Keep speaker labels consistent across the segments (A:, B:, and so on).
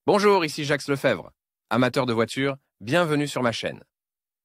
A: Bonjour, ici Jacques Lefebvre. Amateur de voitures, bienvenue sur ma chaîne.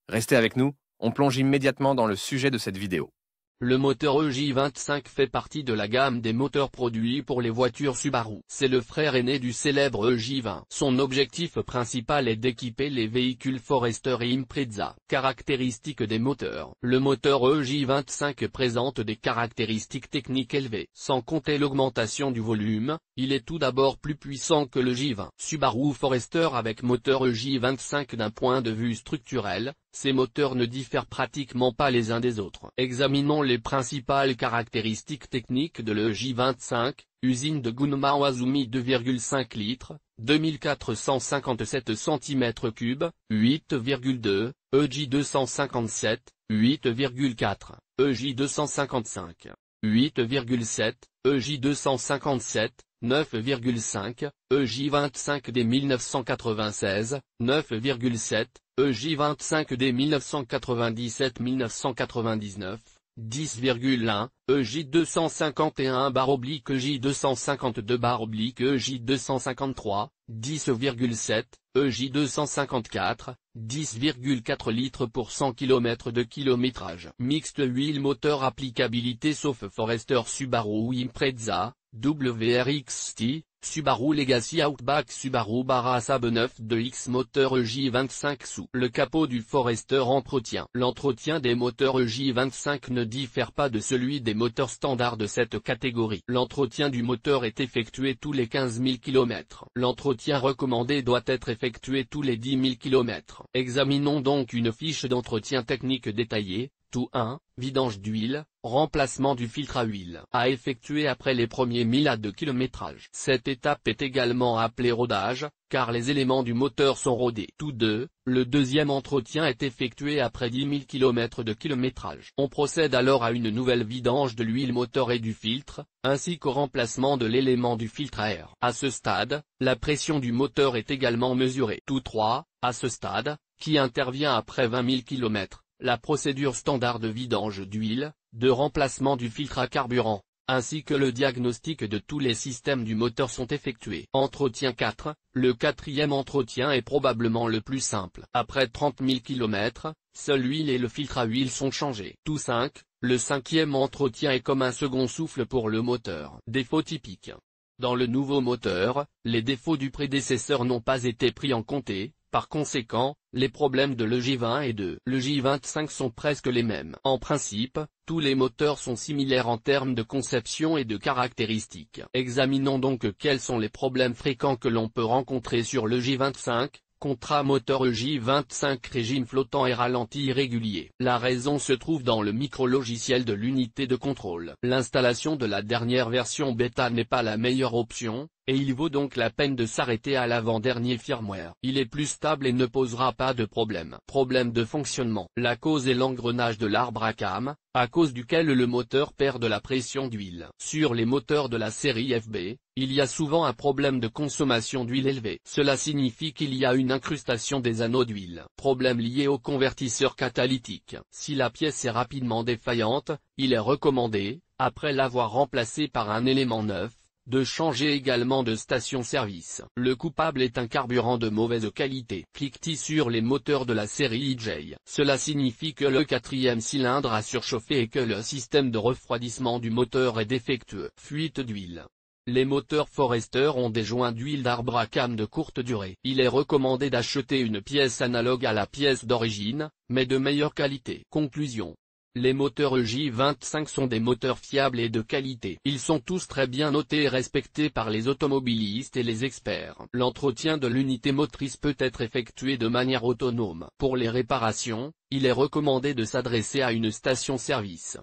A: Restez avec nous, on plonge immédiatement dans le sujet de cette vidéo.
B: Le moteur EJ25 fait partie de la gamme des moteurs produits pour les voitures Subaru. C'est le frère aîné du célèbre EJ20. Son objectif principal est d'équiper les véhicules Forester et Impreza. Caractéristiques des moteurs. Le moteur EJ25 présente des caractéristiques techniques élevées. Sans compter l'augmentation du volume, il est tout d'abord plus puissant que le J20. Subaru Forester avec moteur EJ25. D'un point de vue structurel, ces moteurs ne diffèrent pratiquement pas les uns des autres. Examinons les principales caractéristiques techniques de l'EJ25, usine de Gunma Oizumi 2,5 litres, 2457 cm3, 8,2, EJ257, 8,4, EJ255, 8,7, EJ257, 9,5, EJ25 dès 1996, 9,7, EJ25 dès 1997-1999, 10,1, EJ251/EJ252/EJ253, 10,7, EJ254, 10,4 litres pour 100 km de kilométrage. Mixte huile moteur applicabilité sauf Forester Subaru Impreza, WRXT, Subaru Legacy Outback Subaru Barra Saab 9-2X moteur EJ25 sous le capot du Forester. Entretien. L'entretien des moteurs EJ25 ne diffère pas de celui des moteurs standards de cette catégorie. L'entretien du moteur est effectué tous les 15 000 km. L'entretien recommandé doit être effectué tous les 10 000 km. Examinons donc une fiche d'entretien technique détaillée. Tout 1, vidange d'huile, remplacement du filtre à huile. À effectuer après les premiers 1000 de kilométrage. Cette étape est également appelée rodage, car les éléments du moteur sont rodés. Tout 2, le deuxième entretien est effectué après 10 000 km de kilométrage. On procède alors à une nouvelle vidange de l'huile moteur et du filtre, ainsi qu'au remplacement de l'élément du filtre à air. À ce stade, la pression du moteur est également mesurée. Tout 3, à ce stade, qui intervient après 20 000 km. La procédure standard de vidange d'huile, de remplacement du filtre à carburant, ainsi que le diagnostic de tous les systèmes du moteur sont effectués. Entretien 4, le quatrième entretien est probablement le plus simple. Après 30 000 km, seule l'huile et le filtre à huile sont changés. Tout 5, le cinquième entretien est comme un second souffle pour le moteur. Défauts typiques. Dans le nouveau moteur, les défauts du prédécesseur n'ont pas été pris en compte. Par conséquent, les problèmes de l'EJ20 et de l'EJ25 sont presque les mêmes. En principe, tous les moteurs sont similaires en termes de conception et de caractéristiques. Examinons donc quels sont les problèmes fréquents que l'on peut rencontrer sur l'EJ25. Contrat moteur EJ25 régime flottant et ralenti irrégulier. La raison se trouve dans le micro-logiciel de l'unité de contrôle. L'installation de la dernière version bêta n'est pas la meilleure option, et il vaut donc la peine de s'arrêter à l'avant-dernier firmware. Il est plus stable et ne posera pas de problème. Problème de fonctionnement. La cause est l'engrenage de l'arbre à cam, à cause duquel le moteur perd de la pression d'huile. Sur les moteurs de la série FB, il y a souvent un problème de consommation d'huile élevée. Cela signifie qu'il y a une incrustation des anneaux d'huile. Problème lié au convertisseur catalytique. Si la pièce est rapidement défaillante, il est recommandé, après l'avoir remplacée par un élément neuf, de changer également de station-service. Le coupable est un carburant de mauvaise qualité. Cliquez sur les moteurs de la série EJ. Cela signifie que le quatrième cylindre a surchauffé et que le système de refroidissement du moteur est défectueux. Fuite d'huile. Les moteurs Forester ont des joints d'huile d'arbre à cam de courte durée. Il est recommandé d'acheter une pièce analogue à la pièce d'origine, mais de meilleure qualité. Conclusion. Les moteurs EJ25 sont des moteurs fiables et de qualité. Ils sont tous très bien notés et respectés par les automobilistes et les experts. L'entretien de l'unité motrice peut être effectué de manière autonome. Pour les réparations, il est recommandé de s'adresser à une station-service.